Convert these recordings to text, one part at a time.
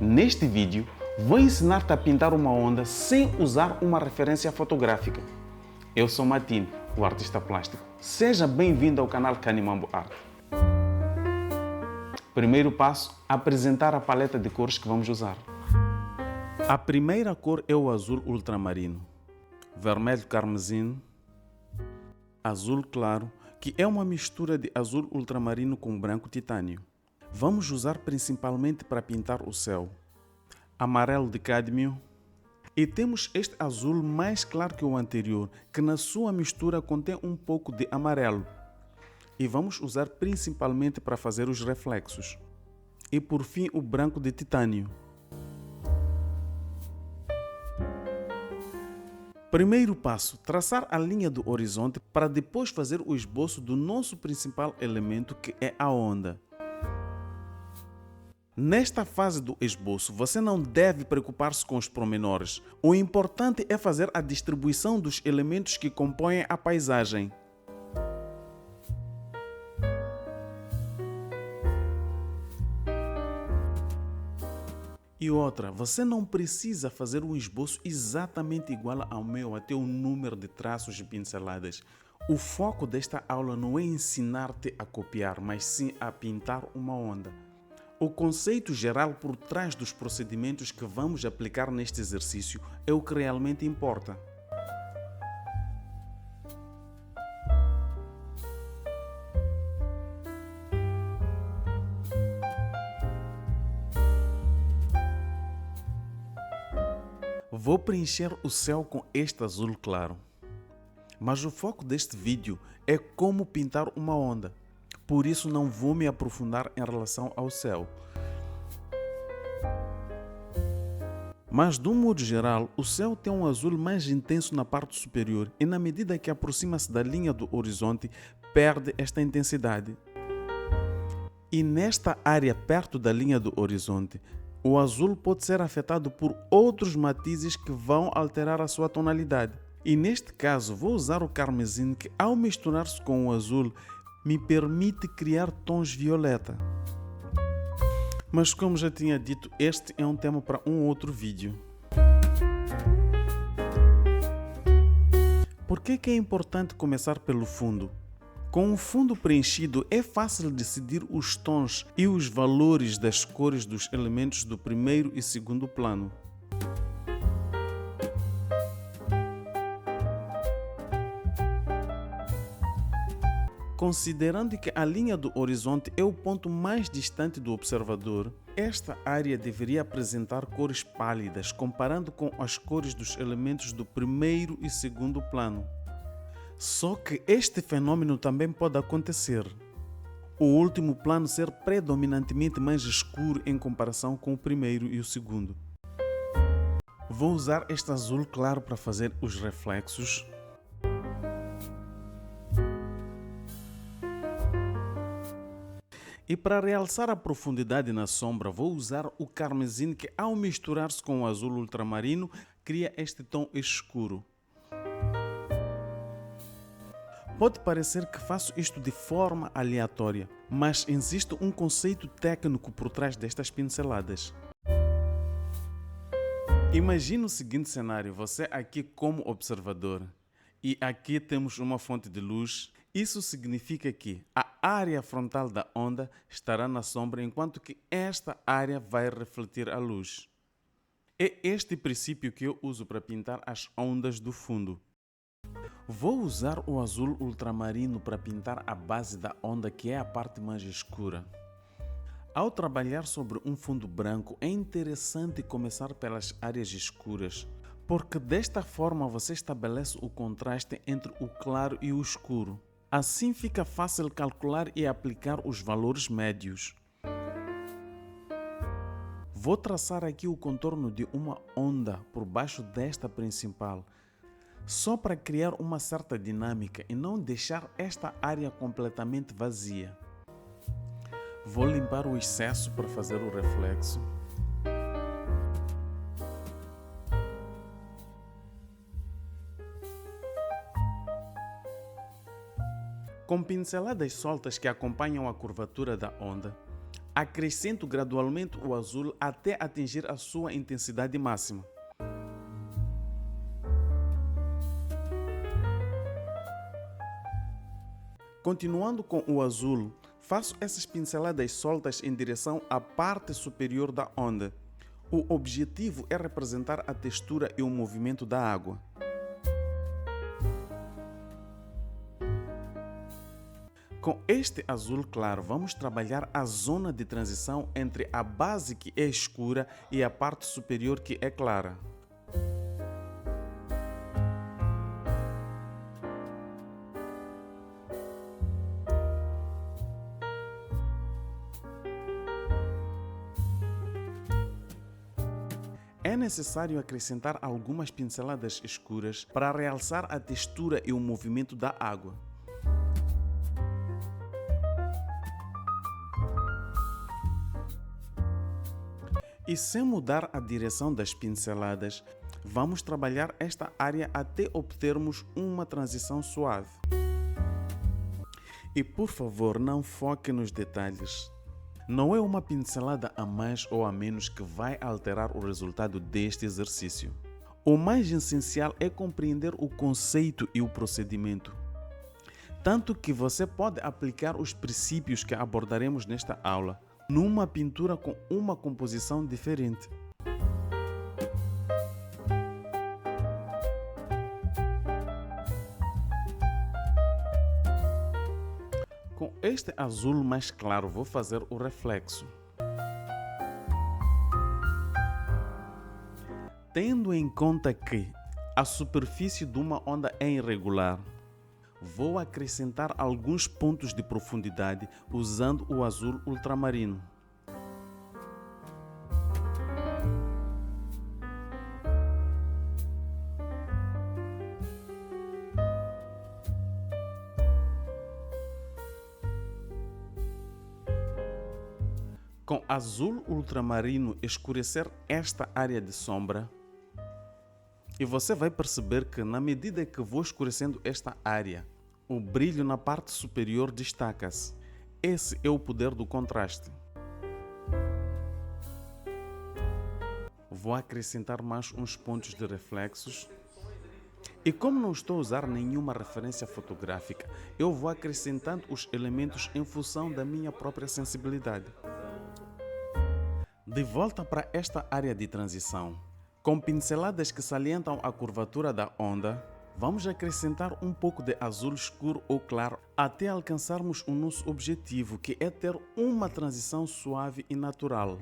Neste vídeo, vou ensinar-te a pintar uma onda sem usar uma referência fotográfica. Eu sou Matine, o artista plástico. Seja bem-vindo ao canal Kanimambo Art. Primeiro passo, apresentar a paleta de cores que vamos usar. A primeira cor é o azul ultramarino, vermelho carmesim, azul claro, que é uma mistura de azul ultramarino com branco titânio. Vamos usar principalmente para pintar o céu. Amarelo de cádmio. E temos este azul mais claro que o anterior, que na sua mistura contém um pouco de amarelo. E vamos usar principalmente para fazer os reflexos. E por fim o branco de titânio. Primeiro passo, traçar a linha do horizonte para depois fazer o esboço do nosso principal elemento, que é a onda. Nesta fase do esboço, você não deve preocupar-se com os pormenores. O importante é fazer a distribuição dos elementos que compõem a paisagem. E outra, você não precisa fazer um esboço exatamente igual ao meu, até o número de traços e pinceladas. O foco desta aula não é ensinar-te a copiar, mas sim a pintar uma onda. O conceito geral por trás dos procedimentos que vamos aplicar neste exercício é o que realmente importa. Vou preencher o céu com este azul claro. Mas o foco deste vídeo é como pintar uma onda. Por isso não vou me aprofundar em relação ao céu. Mas de um modo geral, o céu tem um azul mais intenso na parte superior e na medida que aproxima-se da linha do horizonte, perde esta intensidade. E nesta área perto da linha do horizonte, o azul pode ser afetado por outros matizes que vão alterar a sua tonalidade. E neste caso vou usar o carmesim, que ao misturar-se com o azul me permite criar tons violeta. Mas como já tinha dito, este é um tema para um outro vídeo. Por que é importante começar pelo fundo? Com o fundo preenchido é fácil decidir os tons e os valores das cores dos elementos do primeiro e segundo plano. Considerando que a linha do horizonte é o ponto mais distante do observador, esta área deveria apresentar cores pálidas, comparando com as cores dos elementos do primeiro e segundo plano. Só que este fenômeno também pode acontecer. O último plano ser predominantemente mais escuro em comparação com o primeiro e o segundo. Vou usar este azul claro para fazer os reflexos. E para realçar a profundidade na sombra, vou usar o carmesim, que ao misturar-se com o azul ultramarino, cria este tom escuro. Pode parecer que faço isto de forma aleatória, mas existe um conceito técnico por trás destas pinceladas. Imagine o seguinte cenário, você aqui como observador, e aqui temos uma fonte de luz. Isso significa que a área frontal da onda estará na sombra, enquanto que esta área vai refletir a luz. É este princípio que eu uso para pintar as ondas do fundo. Vou usar o azul ultramarino para pintar a base da onda, que é a parte mais escura. Ao trabalhar sobre um fundo branco, é interessante começar pelas áreas escuras, porque desta forma você estabelece o contraste entre o claro e o escuro. Assim fica fácil calcular e aplicar os valores médios. Vou traçar aqui o contorno de uma onda por baixo desta principal, só para criar uma certa dinâmica e não deixar esta área completamente vazia. Vou limpar o excesso para fazer o reflexo. Com pinceladas soltas que acompanham a curvatura da onda, Acrescento gradualmente o azul até atingir a sua intensidade máxima. Continuando com o azul, faço essas pinceladas soltas em direção à parte superior da onda. O objetivo é representar a textura e o movimento da água. Com este azul claro, vamos trabalhar a zona de transição entre a base que é escura e a parte superior que é clara. É necessário acrescentar algumas pinceladas escuras para realçar a textura e o movimento da água. E sem mudar a direção das pinceladas, vamos trabalhar esta área até obtermos uma transição suave. E por favor, não foque nos detalhes. Não é uma pincelada a mais ou a menos que vai alterar o resultado deste exercício. O mais essencial é compreender o conceito e o procedimento. Tanto que você pode aplicar os princípios que abordaremos nesta aula numa pintura com uma composição diferente. Com este azul mais claro, vou fazer o reflexo. Tendo em conta que a superfície de uma onda é irregular, vou acrescentar alguns pontos de profundidade usando o azul ultramarino. Com azul ultramarino escurecer esta área de sombra, e você vai perceber que na medida que vou escurecendo esta área, o brilho na parte superior destaca-se. Esse é o poder do contraste. Vou acrescentar mais uns pontos de reflexos. E como não estou a usar nenhuma referência fotográfica, eu vou acrescentando os elementos em função da minha própria sensibilidade. De volta para esta área de transição, com pinceladas que salientam a curvatura da onda, vamos acrescentar um pouco de azul escuro ou claro até alcançarmos o nosso objetivo, que é ter uma transição suave e natural.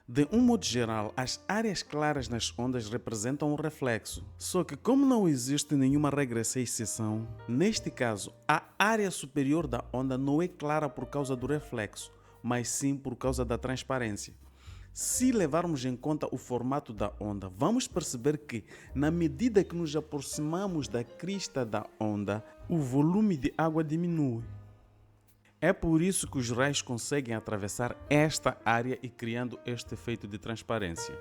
De um modo geral, as áreas claras nas ondas representam um reflexo. Só que como não existe nenhuma regra sem exceção, neste caso, a área superior da onda não é clara por causa do reflexo, mas sim por causa da transparência. Se levarmos em conta o formato da onda, vamos perceber que, na medida que nos aproximamos da crista da onda, o volume de água diminui. É por isso que os raios conseguem atravessar esta área e criando este efeito de transparência.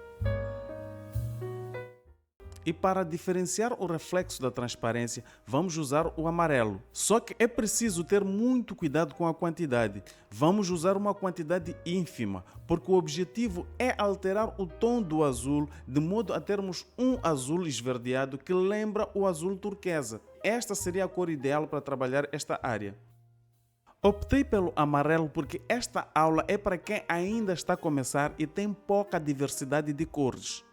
E para diferenciar o reflexo da transparência, vamos usar o amarelo. Só que é preciso ter muito cuidado com a quantidade. Vamos usar uma quantidade ínfima, porque o objetivo é alterar o tom do azul, de modo a termos um azul esverdeado que lembra o azul turquesa. Esta seria a cor ideal para trabalhar esta área. Optei pelo amarelo porque esta aula é para quem ainda está a começar e tem pouca diversidade de cores.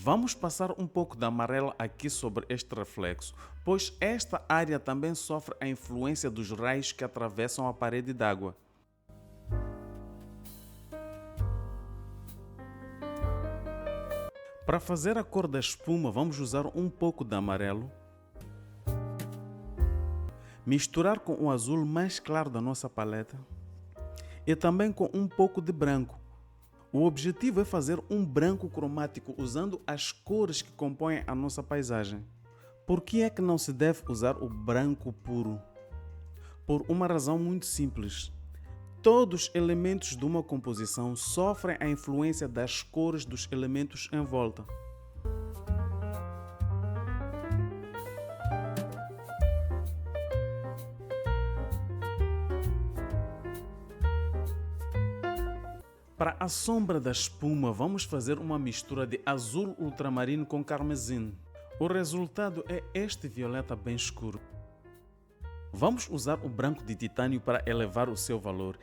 Vamos passar um pouco de amarelo aqui sobre este reflexo, pois esta área também sofre a influência dos raios que atravessam a parede d'água. Para fazer a cor da espuma, vamos usar um pouco de amarelo, misturar com o azul mais claro da nossa paleta e também com um pouco de branco. O objetivo é fazer um branco cromático usando as cores que compõem a nossa paisagem. Por que é que não se deve usar o branco puro? Por uma razão muito simples. Todos os elementos de uma composição sofrem a influência das cores dos elementos em volta. Para a sombra da espuma, vamos fazer uma mistura de azul ultramarino com carmesim. O resultado é este violeta bem escuro. Vamos usar o branco de titânio para elevar o seu valor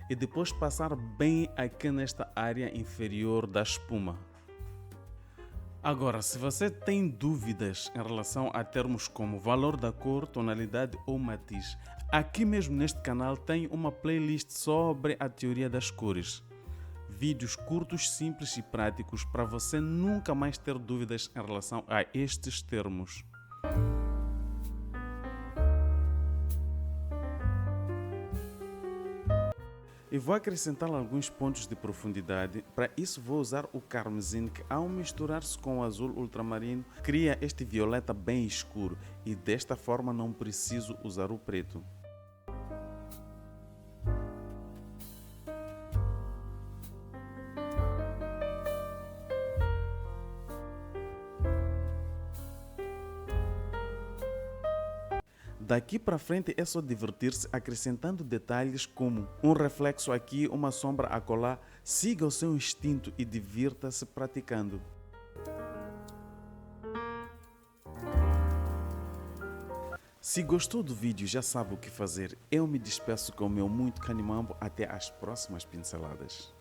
e depois passar bem aqui nesta área inferior da espuma. Agora, se você tem dúvidas em relação a termos como valor da cor, tonalidade ou matiz, aqui mesmo neste canal tem uma playlist sobre a teoria das cores. Vídeos curtos, simples e práticos para você nunca mais ter dúvidas em relação a estes termos. E vou acrescentar alguns pontos de profundidade. Para isso vou usar o carmesim, que ao misturar-se com o azul ultramarino cria este violeta bem escuro, e desta forma não preciso usar o preto. Daqui para frente é só divertir-se acrescentando detalhes como um reflexo aqui, uma sombra acolá. Siga o seu instinto e divirta-se praticando. Se gostou do vídeo, já sabe o que fazer. Eu me despeço com o meu muito canimambo. Até as próximas pinceladas.